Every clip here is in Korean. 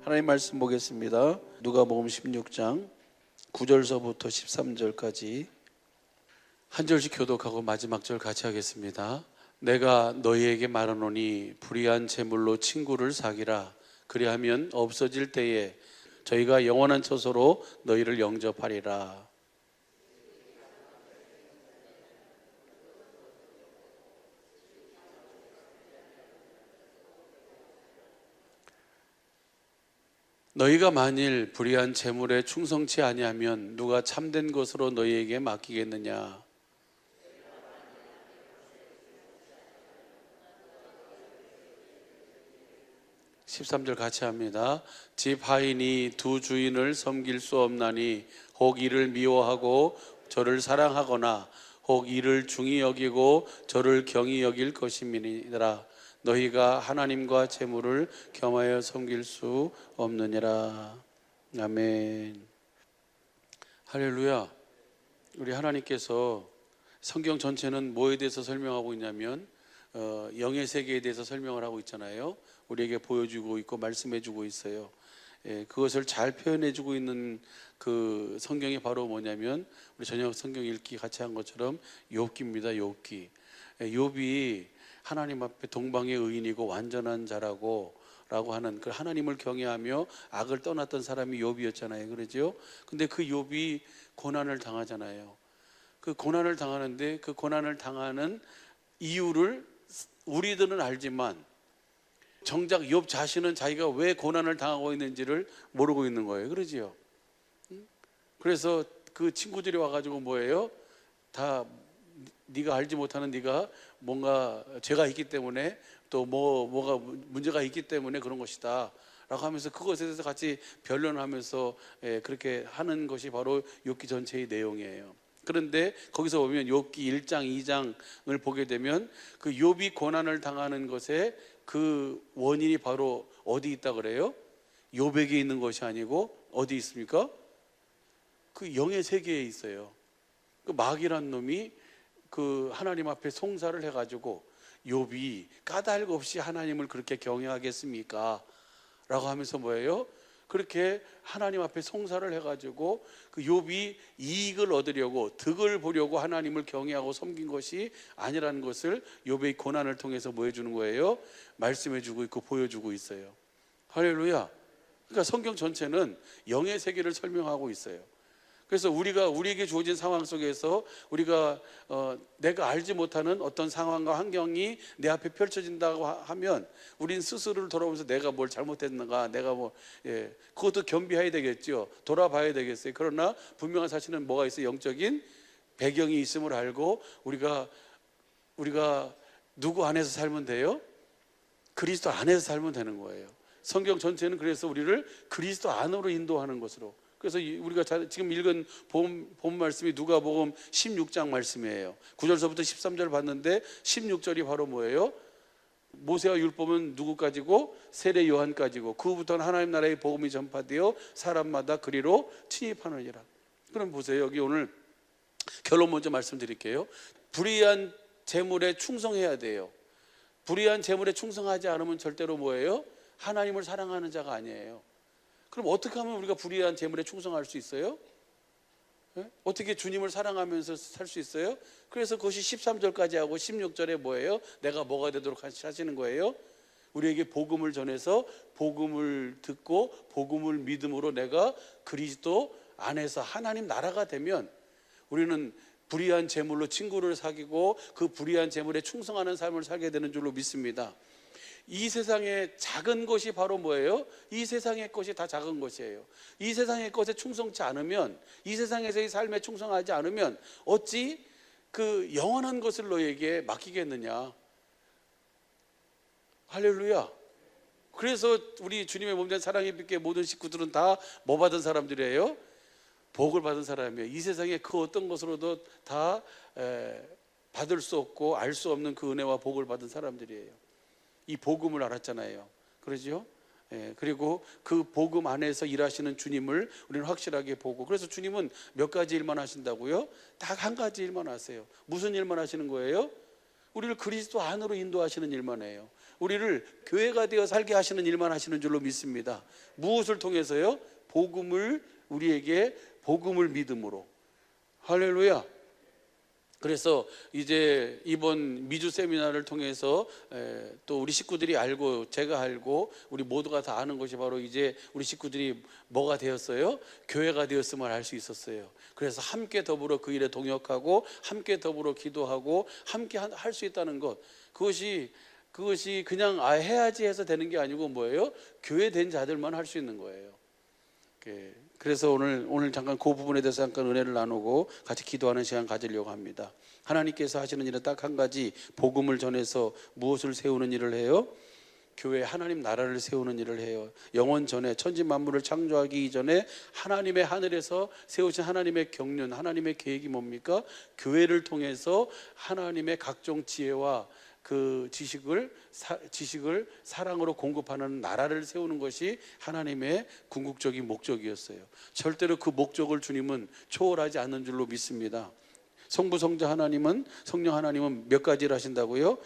하나님 말씀 보겠습니다. 누가복음 16장 9절서부터 13절까지 한 절씩 교독하고 마지막 절 같이 하겠습니다. 내가 너희에게 말하노니 불의한 재물로 친구를 사기라. 그리하면 없어질 때에 저희가 영원한 처소로 너희를 영접하리라. 너희가 만일 불의한 재물에 충성치 아니하면 누가 참된 것으로 너희에게 맡기겠느냐. 13절 같이 합니다. 집 하인이 두 주인을 섬길 수 없나니 혹 이를 미워하고 저를 사랑하거나 혹 이를 중히 여기고 저를 경히 여길 것임이니라. 너희가 하나님과 재물을 겸하여 섬길 수 없느니라. 아멘. 할렐루야. 우리 하나님께서 성경 전체는 뭐에 대해서 설명하고 있냐면 영의 세계에 대해서 설명을 하고 있잖아요. 우리에게 보여주고 있고 말씀해주고 있어요. 그것을 잘 표현해주고 있는 그 성경이 바로 뭐냐면 우리 저녁 성경 읽기 같이 한 것처럼 욥기입니다. 욥기. 욥이 하나님 앞에 동방의 의인이고 완전한 자라고 라고 하는 그 하나님을 경외하며 악을 떠났던 사람이 욥이었잖아요. 그러죠? 근데 그 욥이 고난을 당하잖아요. 그 고난을 당하는데 그 고난을 당하는 이유를 우리들은 알지만 정작 욥 자신은 자기가 왜 고난을 당하고 있는지를 모르고 있는 거예요. 그러지요? 그래서 그 친구들이 와가지고 뭐예요? 다 네가 알지 못하는 네가 뭔가 죄가 있기 때문에 또 뭐가 문제가 있기 때문에 그런 것이다 라고 하면서 그것에 대해서 같이 변론하면서 그렇게 하는 것이 바로 욥기 전체의 내용이에요. 그런데 거기서 보면 욥기 1장 2장을 보게 되면 그 욥이 고난을 당하는 것에 그 원인이 바로 어디 있다 그래요? 욥에게 있는 것이 아니고 어디 있습니까? 그 영의 세계에 있어요. 그 마귀란 놈이 그 하나님 앞에 송사를 해가지고 욥이 까닭 없이 하나님을 그렇게 경외하겠습니까? 라고 하면서 뭐예요? 그렇게 하나님 앞에 송사를 해가지고 그 욥이 이익을 얻으려고 득을 보려고 하나님을 경외하고 섬긴 것이 아니라는 것을 욥의 고난을 통해서 뭐 해주는 거예요? 말씀해주고 있고 보여주고 있어요. 할렐루야. 그러니까 성경 전체는 영의 세계를 설명하고 있어요. 그래서 우리에게 주어진 상황 속에서 우리가 내가 알지 못하는 어떤 상황과 환경이 내 앞에 펼쳐진다고 하면 우린 스스로를 돌아보면서 내가 뭘 잘못했는가, 내가 그것도 겸비해야 되겠죠. 돌아봐야 되겠어요. 그러나 분명한 사실은 뭐가 있어요? 영적인 배경이 있음을 알고 우리가 누구 안에서 살면 돼요? 그리스도 안에서 살면 되는 거예요. 성경 전체는 그래서 우리를 그리스도 안으로 인도하는 것으로. 그래서 우리가 지금 읽은 본 말씀이 누가복음 16장 말씀이에요. 9절서부터 13절 봤는데 16절이 바로 뭐예요? 모세와 율법은 누구까지고? 세례 요한까지고 그 후부터는 하나님 나라의 복음이 전파되어 사람마다 그리로 침입하느니라. 그럼 보세요. 여기 오늘 결론 먼저 말씀드릴게요. 불의한 재물에 충성해야 돼요. 불의한 재물에 충성하지 않으면 절대로 뭐예요? 하나님을 사랑하는 자가 아니에요. 그럼 어떻게 하면 우리가 불의한 재물에 충성할 수 있어요? 어떻게 주님을 사랑하면서 살 수 있어요? 그래서 그것이 13절까지 하고 16절에 뭐예요? 내가 뭐가 되도록 하시는 거예요? 우리에게 복음을 전해서 복음을 듣고 복음을 믿음으로 내가 그리스도 안에서 하나님 나라가 되면 우리는 불의한 재물로 친구를 사귀고 그 불의한 재물에 충성하는 삶을 살게 되는 줄로 믿습니다. 이 세상의 작은 것이 바로 뭐예요? 이 세상의 것이 다 작은 것이에요. 이 세상의 것에 충성치 않으면, 이 세상에서의 삶에 충성하지 않으면 어찌 그 영원한 것을 너에게 맡기겠느냐. 할렐루야. 그래서 우리 주님의 몸된 사랑의 빛의 모든 식구들은 다 뭐 받은 사람들이에요? 복을 받은 사람이에요. 이 세상의 그 어떤 것으로도 다 받을 수 없고 알 수 없는 그 은혜와 복을 받은 사람들이에요. 이 복음을 알았잖아요. 그러죠? 그리고 그 복음 안에서 일하시는 주님을 우리는 확실하게 보고, 그래서 주님은 몇 가지 일만 하신다고요? 딱 한 가지 일만 하세요. 무슨 일만 하시는 거예요? 우리를 그리스도 안으로 인도하시는 일만 해요. 우리를 교회가 되어 살게 하시는 일만 하시는 줄로 믿습니다. 무엇을 통해서요? 우리에게 복음을 믿음으로. 할렐루야. 그래서 이제 이번 미주 세미나를 통해서 또 우리 식구들이 알고, 제가 알고, 우리 모두가 다 아는 것이 바로 이제 우리 식구들이 뭐가 되었어요? 교회가 되었음을 알 수 있었어요. 그래서 함께 더불어 그 일에 동역하고, 함께 더불어 기도하고, 함께 할 수 있다는 것, 그것이 그냥 해야지 해서 되는 게 아니고 뭐예요? 교회 된 자들만 할 수 있는 거예요. 그래서 오늘 잠깐 그 부분에 대해서 잠깐 은혜를 나누고 같이 기도하는 시간 가지려고 합니다. 하나님께서 하시는 일은 딱 한 가지, 복음을 전해서 무엇을 세우는 일을 해요? 교회, 하나님 나라를 세우는 일을 해요. 영원 전에, 천지 만물을 창조하기 이전에 하나님의 하늘에서 세우신 하나님의 경륜, 하나님의 계획이 뭡니까? 교회를 통해서 하나님의 각종 지혜와 그 지식을 사랑으로 공급하는 나라를 세우는 것이 하나님의 궁극적인 목적이었어요. 절대로 그 목적을 주님은 초월하지 않는 줄로 믿습니다. 성부, 성자 하나님은, 성령 하나님은 몇 가지를 하신다고요?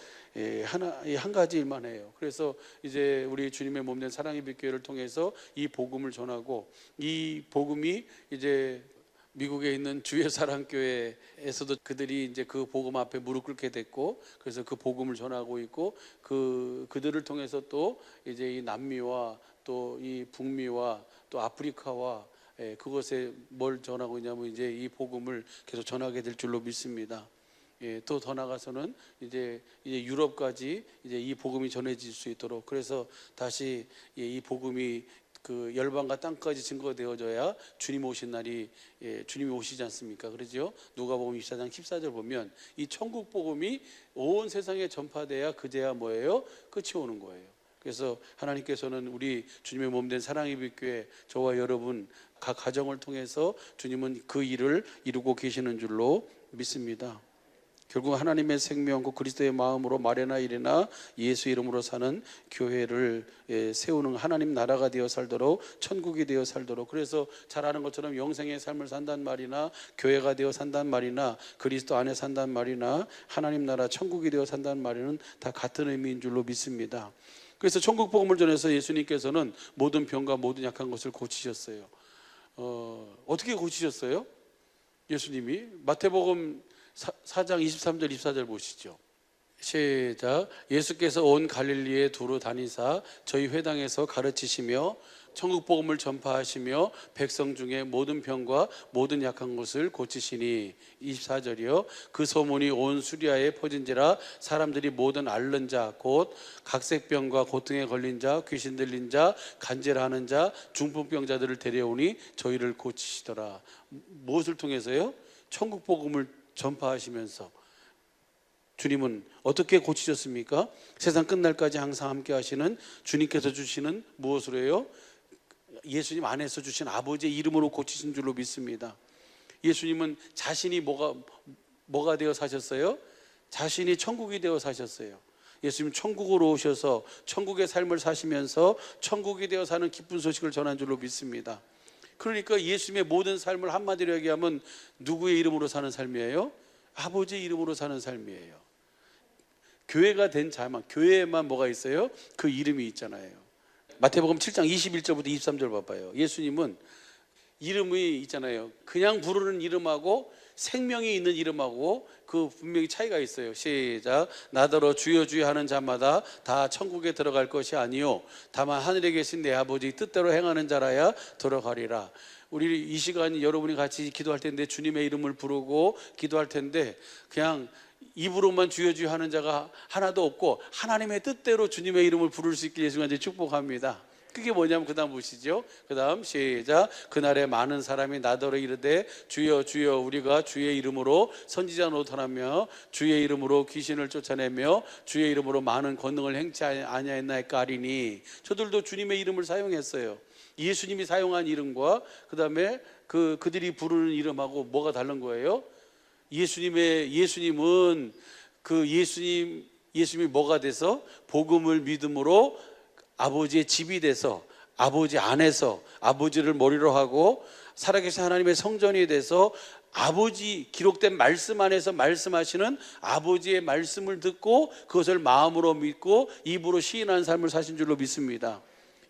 한 가지 일만 해요. 그래서 이제 우리 주님의 몸된 사랑의 빛교회를 통해서 이 복음을 전하고, 이 복음이 이제 미국에 있는 주의 사랑교회에서도 그들이 이제 그 복음 앞에 무릎 꿇게 됐고, 그래서 그 복음을 전하고 있고, 그들을 통해서 또 이제 이 남미와 또 이 북미와 또 아프리카와 그것에 뭘 전하고 있냐면 이제 이 복음을 계속 전하게 될 줄로 믿습니다. 또 더 나가서는 이제 유럽까지 이제 이 복음이 전해질 수 있도록, 그래서 다시 이 복음이 그 열방과 땅까지 증거되어져야 주님 오신 날이, 주님이 오시지 않습니까? 그러죠? 누가복음 24장 14절 보면 이 천국 복음이 온 세상에 전파돼야 그제야 뭐예요? 끝이 오는 거예요. 그래서 하나님께서는 우리 주님의 몸된 사랑의 빛교회, 저와 여러분 각 가정을 통해서 주님은 그 일을 이루고 계시는 줄로 믿습니다. 결국 하나님의 생명과 그리스도의 마음으로 말이나 일이나 예수 이름으로 사는 교회를 세우는, 하나님 나라가 되어 살도록, 천국이 되어 살도록. 그래서 잘 아는 것처럼 영생의 삶을 산단 말이나 교회가 되어 산단 말이나 그리스도 안에 산단 말이나 하나님 나라 천국이 되어 산단 말이는 다 같은 의미인 줄로 믿습니다. 그래서 천국 복음을 전해서 예수님께서는 모든 병과 모든 약한 것을 고치셨어요. 어떻게 고치셨어요? 예수님이 마태복음 4장 23절 24절 보시죠. 시작. 예수께서 온 갈릴리에 두루 다니사 저희 회당에서 가르치시며 천국 복음을 전파하시며 백성 중에 모든 병과 모든 약한 것을 고치시니. 24절이요. 그 소문이 온 수리아에 퍼진지라 사람들이 모든 앓는 자 곧 각색병과 고통에 걸린 자, 귀신 들린 자, 간질하는 자, 중풍병자들을 데려오니 저희를 고치시더라. 무엇을 통해서요? 천국 복음을 전파하시면서 주님은 어떻게 고치셨습니까? 세상 끝날까지 항상 함께 하시는 주님께서 주시는 무엇으로 해요? 예수님 안에서 주신 아버지의 이름으로 고치신 줄로 믿습니다. 예수님은 자신이 뭐가 되어 사셨어요? 자신이 천국이 되어 사셨어요. 예수님 천국으로 오셔서 천국의 삶을 사시면서 천국이 되어 사는 기쁜 소식을 전한 줄로 믿습니다. 그러니까 예수님의 모든 삶을 한마디로 얘기하면 누구의 이름으로 사는 삶이에요? 아버지의 이름으로 사는 삶이에요. 교회가 된 자만, 교회에만 뭐가 있어요? 그 이름이 있잖아요. 마태복음 7장 21절부터 23절 봐봐요. 예수님은 이름이 있잖아요. 그냥 부르는 이름하고 생명이 있는 이름하고 그 분명히 차이가 있어요. 시작. 나더러 주여 주여 하는 자마다 다 천국에 들어갈 것이 아니요 다만 하늘에 계신 내 아버지 뜻대로 행하는 자라야 들어가리라. 우리 이 시간 여러분이 같이 기도할 텐데 주님의 이름을 부르고 기도할 텐데 그냥 입으로만 주여 주여 하는 자가 하나도 없고 하나님의 뜻대로 주님의 이름을 부를 수 있게 예수님한테 축복합니다. 그게 뭐냐면 그 다음 보시죠. 그 다음 시작. 그날에 많은 사람이 나더러 이르되 주여 주여 우리가 주의 이름으로 선지자 노릇하며 주의 이름으로 귀신을 쫓아내며 주의 이름으로 많은 권능을 행치 아니하였나이까 하리니. 저들도 주님의 이름을 사용했어요. 예수님이 사용한 이름과 그 다음에 그들이 부르는 이름하고 뭐가 다른 거예요? 예수님은 그 예수님이 뭐가 돼서 복음을 믿음으로 아버지의 집이 돼서 아버지 안에서 아버지를 머리로 하고 살아계신 하나님의 성전이 돼서 아버지 기록된 말씀 안에서 말씀하시는 아버지의 말씀을 듣고 그것을 마음으로 믿고 입으로 시인하는 삶을 사신 줄로 믿습니다.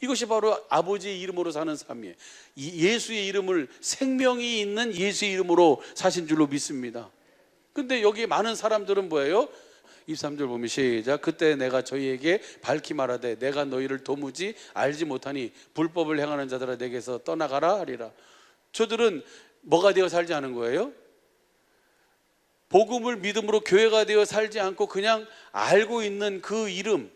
이것이 바로 아버지의 이름으로 사는 삶이에요. 예수의 이름을, 생명이 있는 예수의 이름으로 사신 줄로 믿습니다. 근데 여기 많은 사람들은 뭐예요? 23절 보면 시작. 그때 내가 저희에게 밝히 말하되 내가 너희를 도무지 알지 못하니 불법을 행하는 자들아 내게서 떠나가라 하리라. 저들은 뭐가 되어 살지 않은 거예요? 복음을 믿음으로 교회가 되어 살지 않고 그냥 알고 있는 그 이름,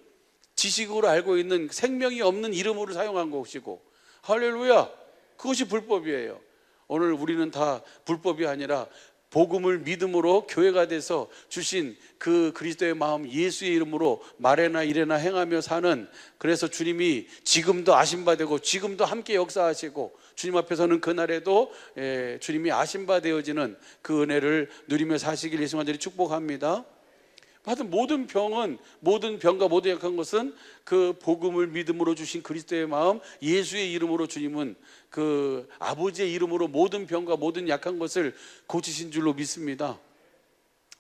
지식으로 알고 있는 생명이 없는 이름으로 사용한 것이고, 할렐루야, 그것이 불법이에요. 오늘 우리는 다 불법이 아니라 복음을 믿음으로 교회가 돼서 주신 그 그리스도의 마음 예수의 이름으로 말에나 이래나 행하며 사는, 그래서 주님이 지금도 아신 바 되고 지금도 함께 역사하시고 주님 앞에서는 그날에도 주님이 아신 바 되어지는 그 은혜를 누리며 사시길 예수 간절히 축복합니다. 하여튼 모든 병은, 모든 병과 모든 약한 것은 그 복음을 믿음으로 주신 그리스도의 마음 예수의 이름으로 주님은 그 아버지의 이름으로 모든 병과 모든 약한 것을 고치신 줄로 믿습니다.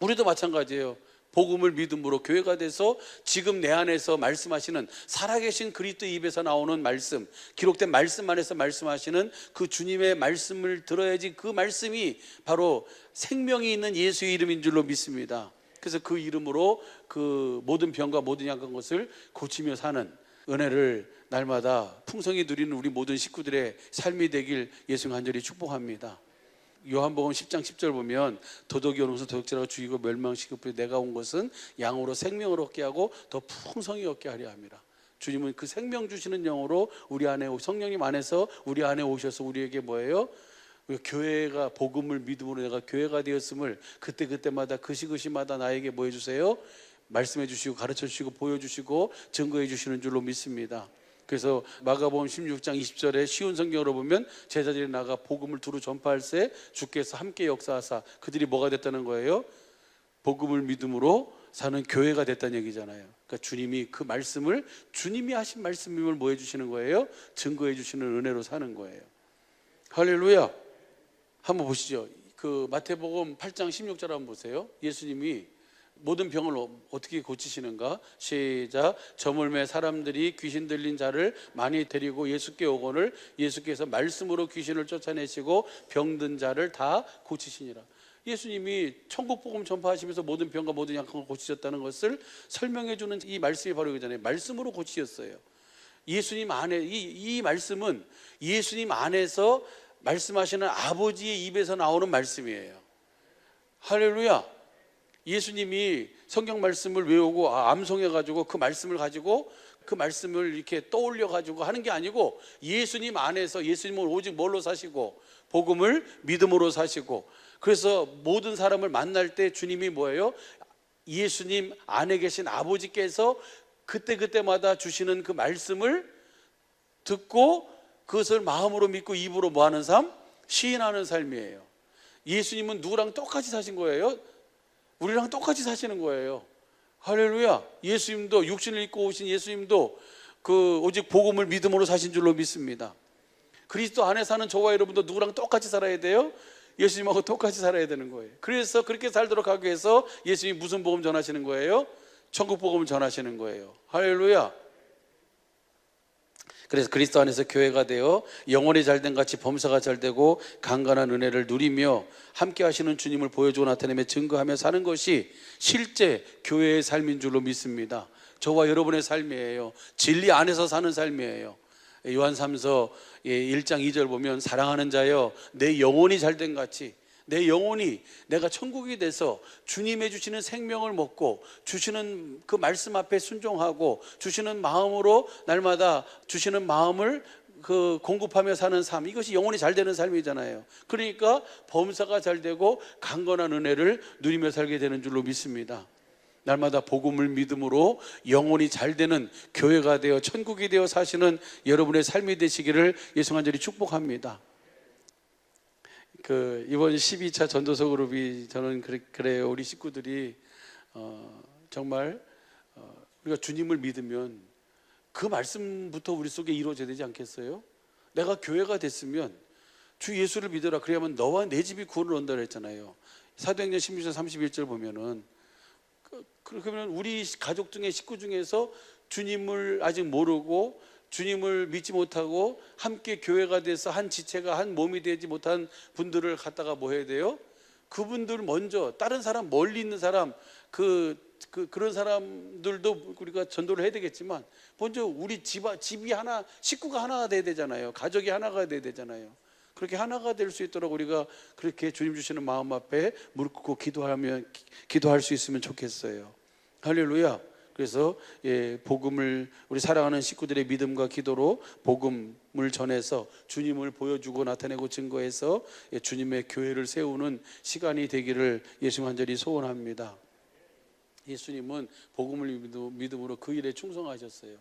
우리도 마찬가지예요. 복음을 믿음으로 교회가 돼서 지금 내 안에서 말씀하시는 살아계신 그리스도 입에서 나오는 말씀, 기록된 말씀 안에서 말씀하시는 그 주님의 말씀을 들어야지 그 말씀이 바로 생명이 있는 예수의 이름인 줄로 믿습니다. 그래서 그 이름으로 그 모든 병과 모든 약한 것을 고치며 사는 은혜를 날마다 풍성히 누리는 우리 모든 식구들의 삶이 되길 예수 간절히 축복합니다. 요한복음 10장 10절 보면 도둑이 오는 것은 도둑질하고 죽이고 멸망시킬 뿐 내가 온 것은 양으로 생명을 얻게 하고 더 풍성히 얻게 하려 함이라. 주님은 그 생명 주시는 영으로 우리 안에, 성령님 안에서 우리 안에 오셔서 우리에게 뭐예요? 교회가, 복음을 믿음으로 내가 교회가 되었음을 그때마다 그 시마다 나에게 뭐 해주세요? 말씀해 주시고 가르쳐 주시고 보여주시고 증거해 주시는 줄로 믿습니다. 그래서 마가복음 16장 20절에 쉬운 성경으로 보면 제자들이 나가 복음을 두루 전파할 새 주께서 함께 역사하사, 그들이 뭐가 됐다는 거예요? 복음을 믿음으로 사는 교회가 됐다는 얘기잖아요. 그러니까 주님이 그 말씀을, 주님이 하신 말씀임을 뭐 해주시는 거예요? 증거해 주시는 은혜로 사는 거예요. 할렐루야. 한번 보시죠. 그 마태복음 8장 16절 한번 보세요. 예수님이 모든 병을 어떻게 고치시는가? 시작. 저물매 사람들이 귀신 들린 자를 많이 데리고 예수께 오거늘 예수께서 말씀으로 귀신을 쫓아내시고 병든 자를 다 고치시니라. 예수님이 천국 복음 전파하시면서 모든 병과 모든 약한 걸 고치셨다는 것을 설명해 주는 이 말씀이 바로 이거잖아요. 말씀으로 고치셨어요. 예수님 안에, 이 말씀은 예수님 안에서 말씀하시는 아버지의 입에서 나오는 말씀이에요. 할렐루야. 예수님이 성경 말씀을 외우고 암송해가지고 그 말씀을 가지고 그 말씀을 이렇게 떠올려가지고 하는 게 아니고 예수님 안에서, 예수님은 오직 뭘로 사시고 복음을 믿음으로 사시고, 그래서 모든 사람을 만날 때 주님이 뭐예요? 예수님 안에 계신 아버지께서 그때마다 주시는 그 말씀을 듣고 그것을 마음으로 믿고 입으로 뭐하는 삶? 시인하는 삶이에요. 예수님은 누구랑 똑같이 사신 거예요? 우리랑 똑같이 사시는 거예요. 할렐루야. 예수님도, 육신을 입고 오신 예수님도 그 오직 복음을 믿음으로 사신 줄로 믿습니다. 그리스도 안에 사는 저와 여러분도 누구랑 똑같이 살아야 돼요? 예수님하고 똑같이 살아야 되는 거예요. 그래서 그렇게 살도록 하기 위해서 예수님이 무슨 복음 전하시는 거예요? 천국 복음을 전하시는 거예요. 할렐루야. 그래서 그리스도 안에서 교회가 되어 영혼이 잘된 같이 범사가 잘되고 강건한 은혜를 누리며 함께 하시는 주님을 보여주고 나타내며 증거하며 사는 것이 실제 교회의 삶인 줄로 믿습니다. 저와 여러분의 삶이에요. 진리 안에서 사는 삶이에요. 요한 3서 1장 2절 보면 사랑하는 자여 내 영혼이 잘된 같이, 내 영혼이 내가 천국이 돼서 주님의 주시는 생명을 먹고 주시는 그 말씀 앞에 순종하고 주시는 마음으로 날마다 주시는 마음을 그 공급하며 사는 삶, 이것이 영혼이 잘 되는 삶이잖아요. 그러니까 범사가 잘 되고 강건한 은혜를 누리며 살게 되는 줄로 믿습니다. 날마다 복음을 믿음으로 영혼이 잘 되는 교회가 되어 천국이 되어 사시는 여러분의 삶이 되시기를 예수 간절히 축복합니다. 이번 12차 전도서 그룹이 저는 그래요. 우리 식구들이 정말 우리가 주님을 믿으면 그 말씀부터 우리 속에 이루어져야 되지 않겠어요? 내가 교회가 됐으면 주 예수를 믿어라. 그래야만 너와 내 집이 구원을 얻는다 그랬잖아요. 사도행전 16장 31절 보면은 그러면 우리 가족 중에 식구 중에서 주님을 아직 모르고 주님을 믿지 못하고 함께 교회가 돼서 한 지체가 한 몸이 되지 못한 분들을 갖다가 뭐 해야 돼요? 그분들 먼저 다른 사람 멀리 있는 사람 그런 사람들도 우리가 전도를 해야 되겠지만 먼저 우리 집이 하나 식구가 하나가 돼야 되잖아요. 가족이 하나가 돼야 되잖아요. 그렇게 하나가 될 수 있도록 우리가 그렇게 주님 주시는 마음 앞에 무릎 꿇고 기도할 수 있으면 좋겠어요. 할렐루야. 그래서 복음을 우리 사랑하는 식구들의 믿음과 기도로 복음을 전해서 주님을 보여주고 나타내고 증거해서 주님의 교회를 세우는 시간이 되기를 예수님 간절히 소원합니다. 예수님은 복음을 믿음으로 그 일에 충성하셨어요.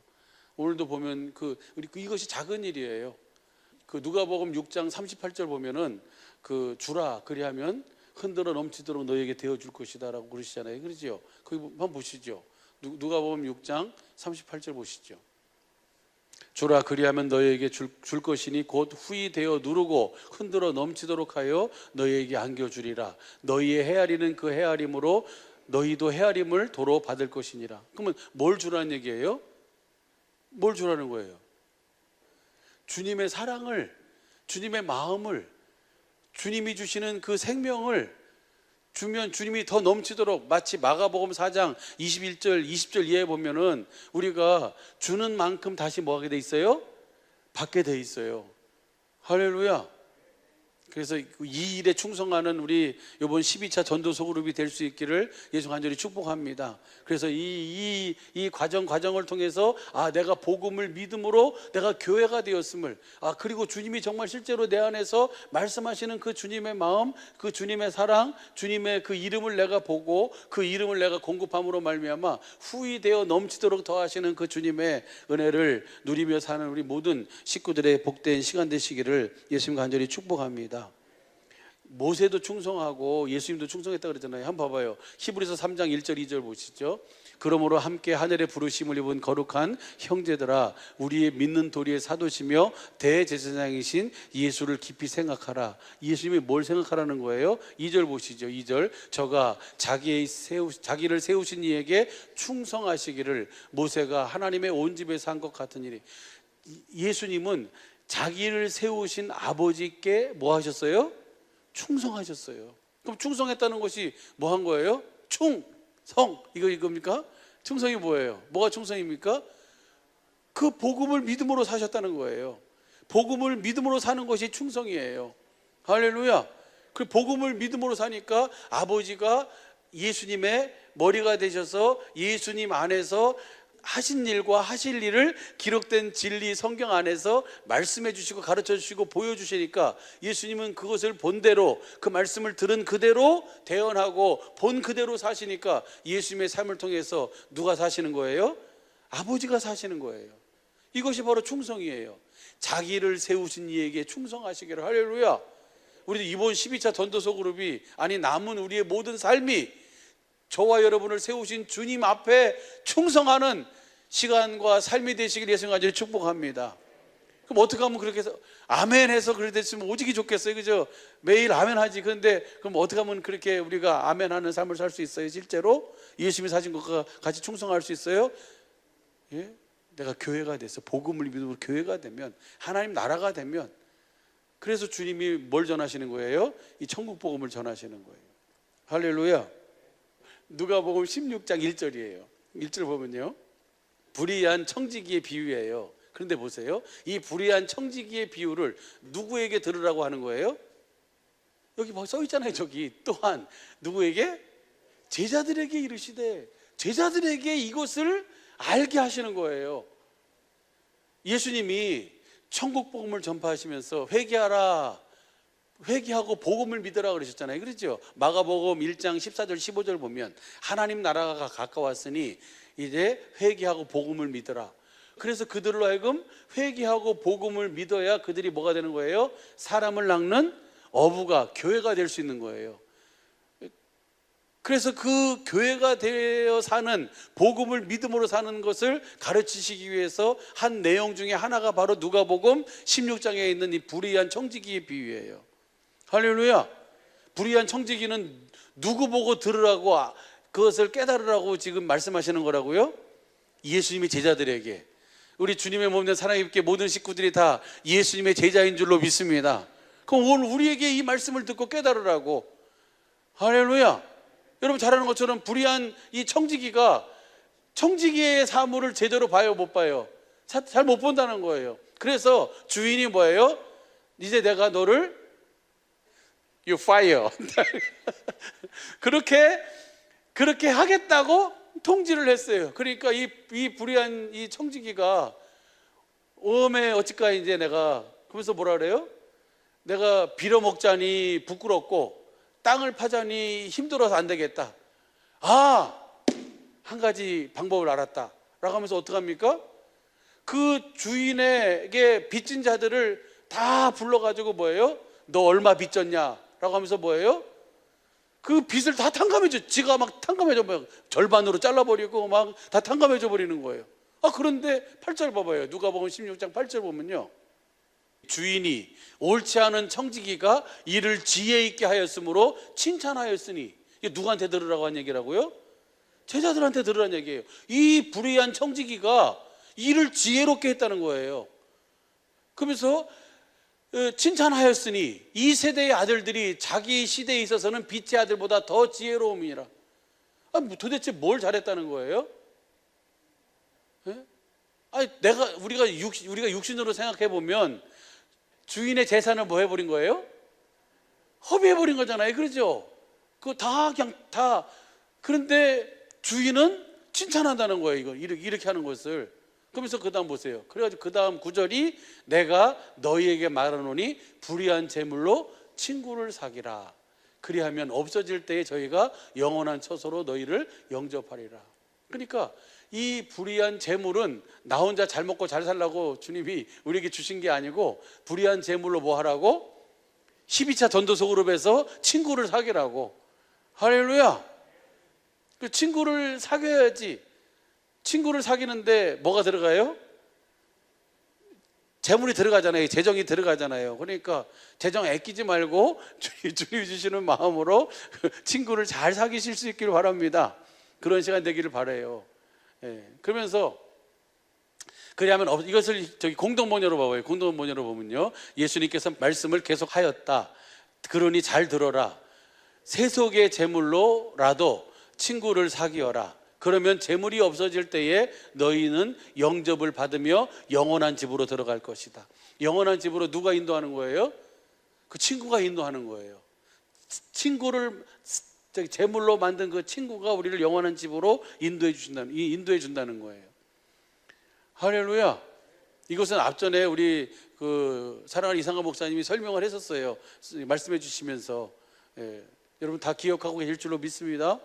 오늘도 보면 이것이 작은 일이에요. 누가복음 6장 38절 보면은 주라 그리하면 흔들어 넘치도록 너에게 되어 줄 것이다라고 그러시잖아요. 그러지요? 거기 한번 보시죠. 누가복음 6장 38절 보시죠. 주라 그리하면 너에게 줄 것이니 곧 후히 되어 누르고 흔들어 넘치도록 하여 너에게 안겨주리라. 너희의 헤아리는 그 헤아림으로 너희도 헤아림을 도로 받을 것이니라. 그러면 뭘 주라는 얘기예요? 뭘 주라는 거예요? 주님의 사랑을, 주님의 마음을, 주님이 주시는 그 생명을 주면 주님이 더 넘치도록, 마치 마가복음 4장 21절 20절 이하에 보면은 우리가 주는 만큼 다시 뭐 하게 돼 있어요? 받게 돼 있어요. 할렐루야. 그래서 이 일에 충성하는 우리 이번 12차 전도서 그룹이 될 수 있기를 예수 간절히 축복합니다. 그래서 이 과정을 통해서 내가 복음을 믿음으로 내가 교회가 되었음을, 그리고 주님이 정말 실제로 내 안에서 말씀하시는 그 주님의 마음, 그 주님의 사랑, 주님의 그 이름을 내가 보고 그 이름을 내가 공급함으로 말미암아 후히 되어 넘치도록 더하시는 그 주님의 은혜를 누리며 사는 우리 모든 식구들의 복된 시간 되시기를 예수님 간절히 축복합니다. 모세도 충성하고 예수님도 충성했다 그랬잖아요. 한번 봐봐요. 히브리서 3장 1절 2절 보시죠. 그러므로 함께 하늘의 부르심을 입은 거룩한 형제들아, 우리의 믿는 도리의 사도시며 대제사장이신 예수를 깊이 생각하라. 예수님이 뭘 생각하라는 거예요? 2절 보시죠. 2절. 저가 자기를 세우신 이에게 충성하시기를 모세가 하나님의 온 집에서 한 것 같은 일이. 예수님은 자기를 세우신 아버지께 뭐 하셨어요? 충성하셨어요. 그럼 충성했다는 것이 뭐 한 거예요? 충성, 이겁니까? 충성이 뭐예요? 뭐가 충성입니까? 그 복음을 믿음으로 사셨다는 거예요. 복음을 믿음으로 사는 것이 충성이에요. 할렐루야. 그 복음을 믿음으로 사니까 아버지가 예수님의 머리가 되셔서 예수님 안에서 하신 일과 하실 일을 기록된 진리 성경 안에서 말씀해 주시고 가르쳐 주시고 보여주시니까 예수님은 그것을 본대로, 그 말씀을 들은 그대로 대언하고 본 그대로 사시니까 예수님의 삶을 통해서 누가 사시는 거예요? 아버지가 사시는 거예요. 이것이 바로 충성이에요. 자기를 세우신 이에게 충성하시기를. 할렐루야. 우리도 이번 12차 전도서 그룹이, 남은 우리의 모든 삶이 저와 여러분을 세우신 주님 앞에 충성하는 시간과 삶이 되시길 예수님 간절히 축복합니다. 그럼 어떻게 하면 그렇게 해서 아멘 해서 그렇게 됐으면 오직이 좋겠어요. 그죠? 매일 아멘 하지. 그런데 그럼 어떻게 하면 그렇게 우리가 아멘 하는 삶을 살 수 있어요? 실제로 예수님이 사신 것과 같이 충성할 수 있어요? 예? 내가 교회가 돼서 복음을 믿음으로 교회가 되면, 하나님 나라가 되면, 그래서 주님이 뭘 전하시는 거예요? 이 천국 복음을 전하시는 거예요. 할렐루야. 누가복음 16장 1절이에요. 1절 보면요, 불의한 청지기의 비유예요. 그런데 보세요, 이 불의한 청지기의 비유를 누구에게 들으라고 하는 거예요? 여기 써 있잖아요. 저기 또한 누구에게? 제자들에게 이르시되, 제자들에게 이것을 알게 하시는 거예요. 예수님이 천국 복음을 전파하시면서 회개하고 복음을 믿으라 그러셨잖아요. 그렇죠? 마가복음 1장 14절 15절 보면 하나님 나라가 가까웠으니 이제 회개하고 복음을 믿으라. 그래서 그들로 하여금 회개하고 복음을 믿어야 그들이 뭐가 되는 거예요? 사람을 낚는 어부가, 교회가 될 수 있는 거예요. 그래서 그 교회가 되어 사는, 복음을 믿음으로 사는 것을 가르치시기 위해서 한 내용 중에 하나가 바로 누가복음 16장에 있는 이 불의한 청지기의 비유예요. 할렐루야. 불의한 청지기는 누구 보고 들으라고, 그것을 깨달으라고 지금 말씀하시는 거라고요? 예수님의 제자들에게. 우리 주님의 몸 된 사랑의 깊게 모든 식구들이 다 예수님의 제자인 줄로 믿습니다. 그럼 오늘 우리에게 이 말씀을 듣고 깨달으라고. 할렐루야. 여러분 잘 아는 것처럼 불의한 이 청지기가 청지기의 사물을 제대로 봐요, 못 봐요? 잘 못 본다는 거예요. 그래서 주인이 뭐예요? 이제 내가 너를 You fire. 그렇게 하겠다고 통지를 했어요. 그러니까 이 불의한 이 청지기가 오메 어찌까 이제 내가, 그러면서 뭐라 그래요? 내가 빌어먹자니 부끄럽고 땅을 파자니 힘들어서 안 되겠다. 한 가지 방법을 알았다 라고 하면서 어떡합니까? 그 주인에게 빚진 자들을 다 불러가지고 뭐예요? 너 얼마 빚졌냐? 라고 하면서 뭐예요? 그 빚을 다 탕감해줘. 지가 막 탕감해줘. 절반으로 잘라버리고 막 다 탕감해줘 버리는 거예요. 그런데 8절 봐봐요. 누가복음 16장 8절 보면요, 주인이 옳지 않은 청지기가 이를 지혜 있게 하였으므로 칭찬하였으니. 이게 누구한테 들으라고 한 얘기라고요? 제자들한테 들으라는 얘기예요. 이 불의한 청지기가 이를 지혜롭게 했다는 거예요. 그러면서 칭찬하였으니 이 세대의 아들들이 자기 시대에 있어서는 빛의 아들보다 더 지혜로움이니라. 도대체 뭘 잘했다는 거예요? 우리가 육신으로 생각해 보면 주인의 재산을 뭐 해버린 거예요? 허비해버린 거잖아요. 그렇죠? 그거 그냥 다. 그런데 주인은 칭찬한다는 거예요. 이렇게 하는 것을. 그러면서 그 다음 보세요. 그래가지고 그 다음 9절이 내가 너희에게 말하노니 불의한 재물로 친구를 사기라. 그리하면 없어질 때에 저희가 영원한 처소로 너희를 영접하리라. 그러니까 이 불의한 재물은 나 혼자 잘 먹고 잘 살라고 주님이 우리에게 주신 게 아니고, 불의한 재물로 뭐 하라고? 12차 전도서 그룹에서 친구를 사귀라고. 할렐루야. 그 친구를 사귀어야지. 친구를 사귀는데 뭐가 들어가요? 재물이 들어가잖아요. 재정이 들어가잖아요. 그러니까 재정 아끼지 말고 주님이 주시는 마음으로 친구를 잘 사귀실 수 있기를 바랍니다. 그런 시간 되기를 바라요. 그러면서 그러면 이것을 공동번역으로 봐봐요. 공동번역으로 보면요, 예수님께서 말씀을 계속 하였다. 그러니 잘 들어라. 세속의 재물로라도 친구를 사귀어라. 그러면 재물이 없어질 때에 너희는 영접을 받으며 영원한 집으로 들어갈 것이다. 영원한 집으로 누가 인도하는 거예요? 그 친구가 인도하는 거예요. 친구를 재물로 만든 그 친구가 우리를 영원한 집으로 인도해 준다는 거예요. 할렐루야. 이것은 앞전에 우리 사랑하는 이상한 목사님이 설명을 했었어요. 말씀해 주시면서. 여러분 다 기억하고 계실 줄로 믿습니다.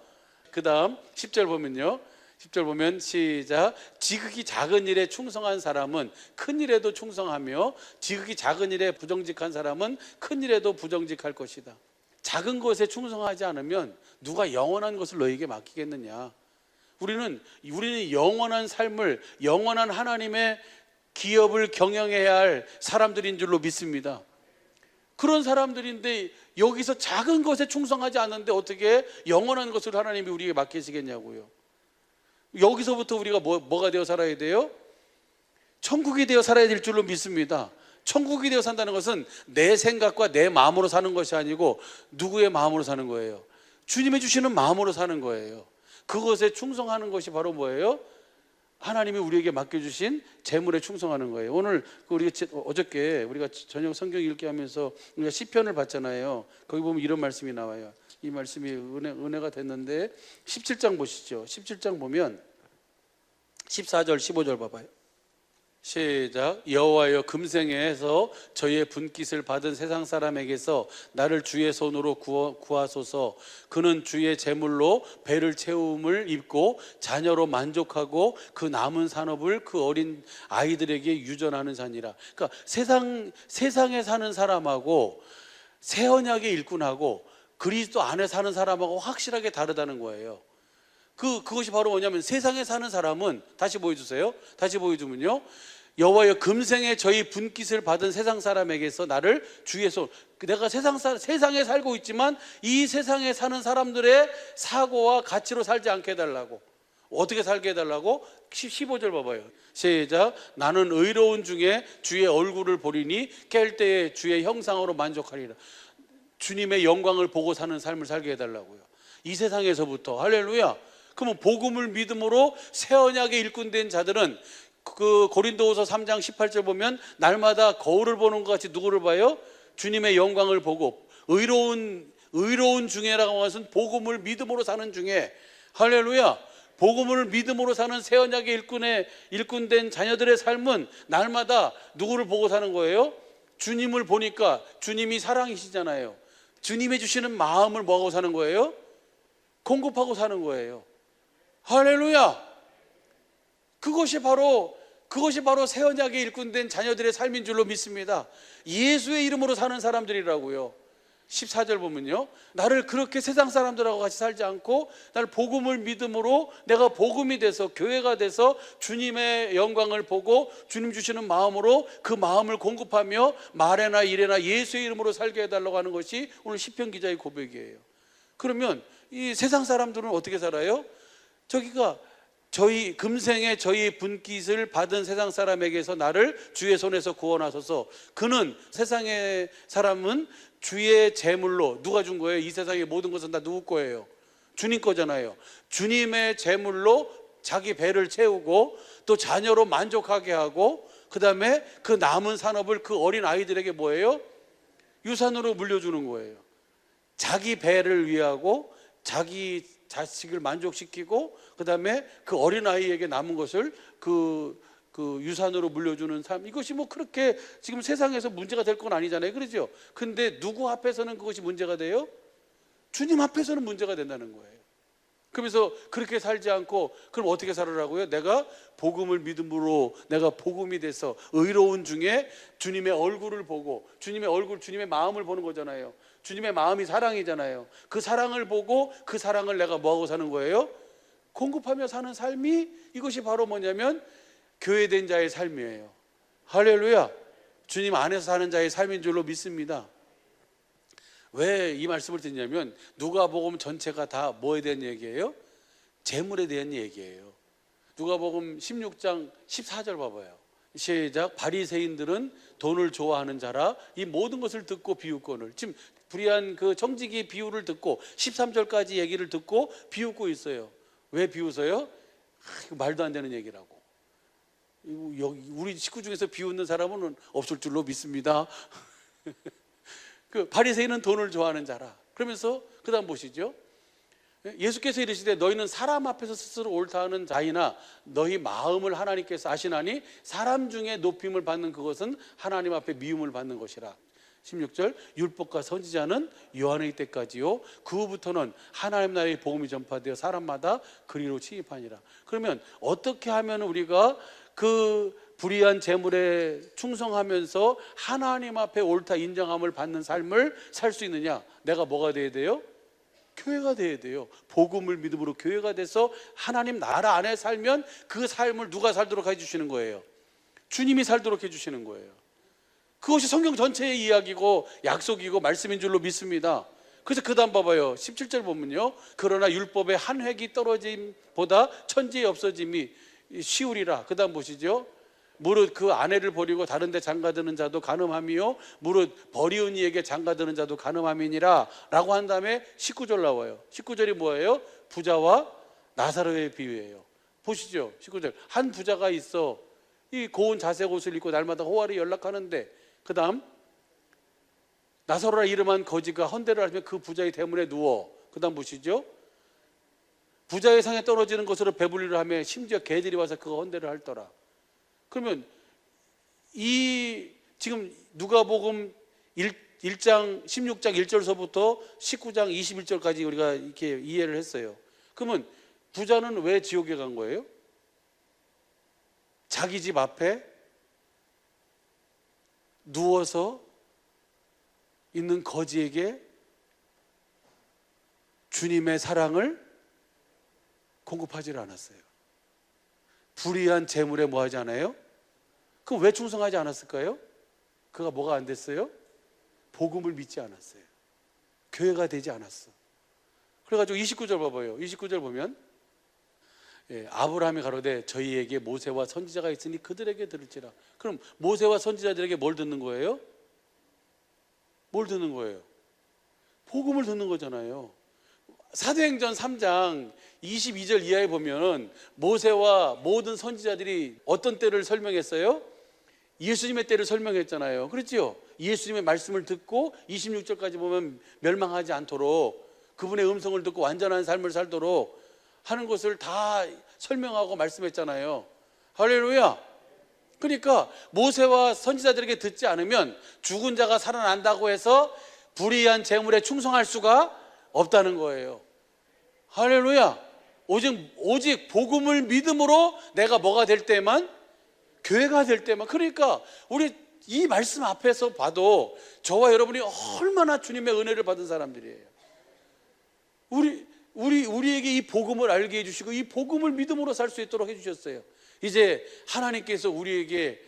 그 다음 10절 보면요, 10절 보면 시작. 지극히 작은 일에 충성한 사람은 큰 일에도 충성하며 지극히 작은 일에 부정직한 사람은 큰 일에도 부정직할 것이다. 작은 것에 충성하지 않으면 누가 영원한 것을 너에게 맡기겠느냐. 우리는 영원한 삶을, 영원한 하나님의 기업을 경영해야 할 사람들인 줄로 믿습니다. 그런 사람들인데 여기서 작은 것에 충성하지 않는데 어떻게 영원한 것을 하나님이 우리에게 맡기시겠냐고요. 여기서부터 우리가 뭐가 되어 살아야 돼요? 천국이 되어 살아야 될 줄로 믿습니다. 천국이 되어 산다는 것은 내 생각과 내 마음으로 사는 것이 아니고 누구의 마음으로 사는 거예요? 주님이 주시는 마음으로 사는 거예요. 그것에 충성하는 것이 바로 뭐예요? 하나님이 우리에게 맡겨주신 재물에 충성하는 거예요. 오늘 어저께 우리가 저녁 성경 읽기 하면서 우리가 시편을 봤잖아요. 거기 보면 이런 말씀이 나와요. 이 말씀이 은혜가 됐는데 17장 보시죠. 17장 보면 14절 15절 봐봐요. 시작. 여호와여, 금생에서 저희의 분깃을 받은 세상 사람에게서 나를 주의 손으로 구하소서. 그는 주의 제물로 배를 채움을 입고 자녀로 만족하고 그 남은 산업을 그 어린 아이들에게 유전하는 자니라. 그러니까 세상에 사는 사람하고 새 언약의 일꾼하고 그리스도 안에 사는 사람하고 확실하게 다르다는 거예요. 그것이 바로 뭐냐면, 세상에 사는 사람은, 다시 보여주세요. 다시 보여주면요, 여호와여 금생에 저희 분깃을 받은 세상 사람에게서 나를 주의 손, 내가 세상에 살고 있지만 이 세상에 사는 사람들의 사고와 가치로 살지 않게 해달라고. 어떻게 살게 해달라고? 15절 봐봐요. 시작. 나는 의로운 중에 주의 얼굴을 보리니 깰 때에 주의 형상으로 만족하리라. 주님의 영광을 보고 사는 삶을 살게 해달라고요. 이 세상에서부터. 할렐루야. 그러면 복음을 믿음으로 새 언약의 일꾼된 자들은, 그 고린도후서 3장 18절 보면 날마다 거울을 보는 것 같이 누구를 봐요? 주님의 영광을 보고, 의로운 중에라고 하는 것은 복음을 믿음으로 사는 중에, 할렐루야, 복음을 믿음으로 사는 새 언약의 일꾼된 자녀들의 삶은 날마다 누구를 보고 사는 거예요? 주님을 보니까, 주님이 사랑이시잖아요. 주님이 주시는 마음을 뭐하고 사는 거예요? 공급하고 사는 거예요. 할렐루야. 그것이 바로 새 언약의 일꾼된 자녀들의 삶인 줄로 믿습니다. 예수의 이름으로 사는 사람들이라고요. 14절 보면요, 나를 그렇게 세상 사람들하고 같이 살지 않고 나를 복음을 믿음으로 내가 복음이 돼서, 교회가 돼서 주님의 영광을 보고 주님 주시는 마음으로 그 마음을 공급하며 말에나 일에나 예수의 이름으로 살게 해달라고 하는 것이 오늘 시편 기자의 고백이에요. 그러면 이 세상 사람들은 어떻게 살아요? 저기가 금생에 저희 분깃을 받은 세상 사람에게서 나를 주의 손에서 구원하소서. 그는, 세상의 사람은 주의 제물로, 누가 준 거예요? 이 세상의 모든 것은 다 누구 거예요? 주님 거잖아요. 주님의 제물로 자기 배를 채우고 또 자녀로 만족하게 하고, 그 다음에 그 남은 산업을 그 어린 아이들에게 뭐예요? 유산으로 물려주는 거예요. 자기 배를 위하고 자기 자식을 만족시키고, 그 다음에 그 어린아이에게 남은 것을 그 유산으로 물려주는 삶. 이것이 뭐 그렇게 지금 세상에서 문제가 될 건 아니잖아요. 그렇죠? 근데 누구 앞에서는 그것이 문제가 돼요? 주님 앞에서는 문제가 된다는 거예요. 그러면서 그렇게 살지 않고, 그럼 어떻게 살으라고요? 내가 복음을 믿음으로, 내가 복음이 돼서 의로운 중에 주님의 얼굴을 보고, 주님의 마음을 보는 거잖아요. 주님의 마음이 사랑이잖아요. 그 사랑을 보고 그 사랑을 내가 뭐하고 사는 거예요? 공급하며 사는 삶이, 이것이 바로 뭐냐면 교회된 자의 삶이에요. 할렐루야. 주님 안에서 사는 자의 삶인 줄로 믿습니다. 왜 이 말씀을 드리냐면, 누가복음 전체가 다 뭐에 대한 얘기예요? 재물에 대한 얘기예요. 누가복음 16장 14절 봐봐요. 시작. 바리새인들은 돈을 좋아하는 자라 이 모든 것을 듣고 비웃거늘. 지금 불의한 그 청지기 비유를 듣고 13절까지 얘기를 듣고 비웃고 있어요. 왜 비웃어요? 이거 말도 안 되는 얘기라고. 우리 식구 중에서 비웃는 사람은 없을 줄로 믿습니다. 그 바리새인은 돈을 좋아하는 자라. 그러면서 그 다음 보시죠. 예수께서 이르시되 너희는 사람 앞에서 스스로 옳다 하는 자이나 너희 마음을 하나님께서 아시나니 사람 중에 높임을 받는 그것은 하나님 앞에 미움을 받는 것이라. 16절. 율법과 선지자는 요한의 때까지요, 그 후부터는 하나님 나라의 복음이 전파되어 사람마다 그리로 침입하니라. 그러면 어떻게 하면 우리가 그 불의한 재물에 충성하면서 하나님 앞에 옳다 인정함을 받는 삶을 살 수 있느냐? 내가 뭐가 돼야 돼요? 교회가 돼야 돼요. 복음을 믿음으로 교회가 돼서 하나님 나라 안에 살면 그 삶을 누가 살도록 해주시는 거예요? 주님이 살도록 해주시는 거예요. 그것이 성경 전체의 이야기고 약속이고 말씀인 줄로 믿습니다. 그래서 그 다음 봐봐요. 17절 보면요, 그러나 율법의 한 획이 떨어짐보다 천지의 없어짐이 쉬우리라. 그 다음 보시죠. 무릇 그 아내를 버리고 다른 데 장가드는 자도 간음함이요 무릇 버리은 이에게 장가드는 자도 간음함이니라 라고 한 다음에 19절 나와요. 19절이 뭐예요? 부자와 나사로의 비유예요. 보시죠. 19절. 한 부자가 있어. 이 고운 자색 옷을 입고 날마다 호화를 연락하는데, 그 다음 나사로라 이름한 거지가 헌대를 하며 그 부자의 대문에 누워. 그 다음 보시죠. 부자의 상에 떨어지는 것으로 배불리를 하며 심지어 개들이 와서 그 헌대를 할더라. 그러면 이 지금 누가복음 1장 16장 1절서부터 19장 21절까지 우리가 이렇게 이해를 했어요. 그러면 부자는 왜 지옥에 간 거예요? 자기 집 앞에 누워서 있는 거지에게 주님의 사랑을 공급하지를 않았어요. 불의한 재물에 뭐 하지 않아요? 그럼 왜 충성하지 않았을까요? 그가 뭐가 안 됐어요? 복음을 믿지 않았어요. 교회가 되지 않았어. 그래가지고 29절 봐봐요. 29절 보면 아브라함이 가로되 저희에게 모세와 선지자가 있으니 그들에게 들을지라. 그럼 모세와 선지자들에게 뭘 듣는 거예요? 뭘 듣는 거예요? 복음을 듣는 거잖아요. 사도행전 3장 22절 이하에 보면 모세와 모든 선지자들이 어떤 때를 설명했어요? 예수님의 때를 설명했잖아요. 그렇죠? 예수님의 말씀을 듣고 26절까지 보면 멸망하지 않도록 그분의 음성을 듣고 완전한 삶을 살도록 하는 것을 다 설명하고 말씀했잖아요. 할렐루야. 그러니까 모세와 선지자들에게 듣지 않으면 죽은 자가 살아난다고 해서 불의한 재물에 충성할 수가 없다는 거예요. 할렐루야. 오직 복음을 믿음으로 내가 뭐가 될 때만, 교회가 될 때만. 그러니까 우리 이 말씀 앞에서 봐도 저와 여러분이 얼마나 주님의 은혜를 받은 사람들이에요. 우리에게 이 복음을 알게 해주시고 이 복음을 믿음으로 살 수 있도록 해주셨어요. 이제 하나님께서 우리에게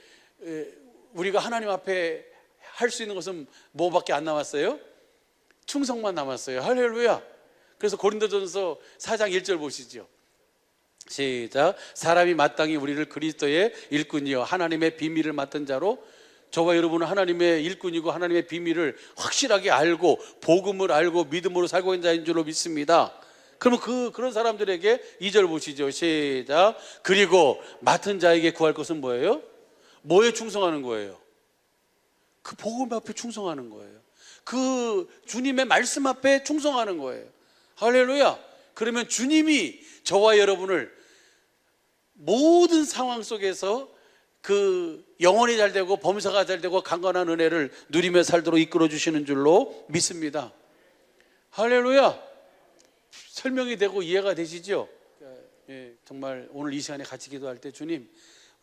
우리가 하나님 앞에 할 수 있는 것은 뭐밖에 안 남았어요? 충성만 남았어요. 할렐루야. 그래서 고린도전서 4장 1절 보시죠. 시작. 사람이 마땅히 우리를 그리스도의 일꾼이요 하나님의 비밀을 맡은 자로, 저와 여러분은 하나님의 일꾼이고 하나님의 비밀을 확실하게 알고 복음을 알고 믿음으로 살고 있는 자인 줄로 믿습니다. 그러면 그런 사람들에게 2절 보시죠. 시작. 그리고 맡은 자에게 구할 것은 뭐예요? 뭐에 충성하는 거예요? 그 복음 앞에 충성하는 거예요. 그 주님의 말씀 앞에 충성하는 거예요. 할렐루야. 그러면 주님이 저와 여러분을 모든 상황 속에서 그 영혼이 잘 되고 범사가 잘 되고 강건한 은혜를 누리며 살도록 이끌어 주시는 줄로 믿습니다. 할렐루야. 설명이 되고 이해가 되시죠? 정말 오늘 이 시간에 같이 기도할 때 주님,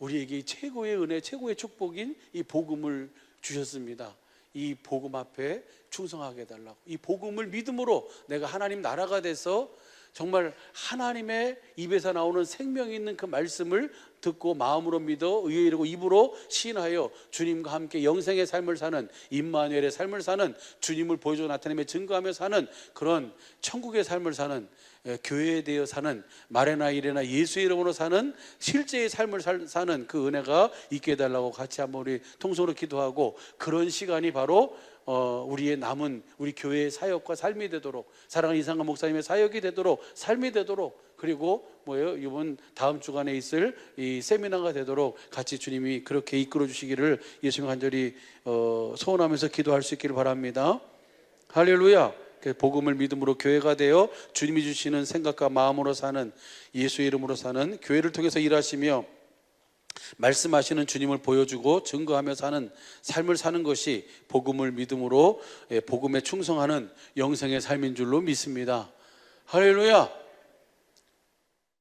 우리에게 최고의 은혜, 최고의 축복인 이 복음을 주셨습니다. 이 복음 앞에 충성하게 해달라고. 이 복음을 믿음으로 내가 하나님 나라가 돼서 정말 하나님의 입에서 나오는 생명이 있는 그 말씀을 듣고 마음으로 믿어 의에 이르고 입으로 시인하여 주님과 함께 영생의 삶을 사는, 임마누엘의 삶을 사는, 주님을 보여주고 나타내며 증거하며 사는 그런 천국의 삶을 사는, 교회에 대해 사는, 말에나 이래나 예수의 이름으로 사는 실제의 삶을 사는 그 은혜가 있게 해달라고 같이 한번 우리 통성으로 기도하고, 그런 시간이 바로 우리의 남은 우리 교회의 사역과 삶이 되도록, 사랑하는 이상관 목사님의 사역이 되도록, 삶이 되도록, 그리고 이번 다음 주간에 있을 이 세미나가 되도록 같이 주님이 그렇게 이끌어 주시기를 예수님 간절히 소원하면서 기도할 수 있기를 바랍니다. 할렐루야. 복음을 믿음으로 교회가 되어 주님이 주시는 생각과 마음으로 사는, 예수의 이름으로 사는, 교회를 통해서 일하시며 말씀하시는 주님을 보여주고 증거하며 사는 삶을 사는 것이 복음을 믿음으로 복음에 충성하는 영생의 삶인 줄로 믿습니다. 할렐루야.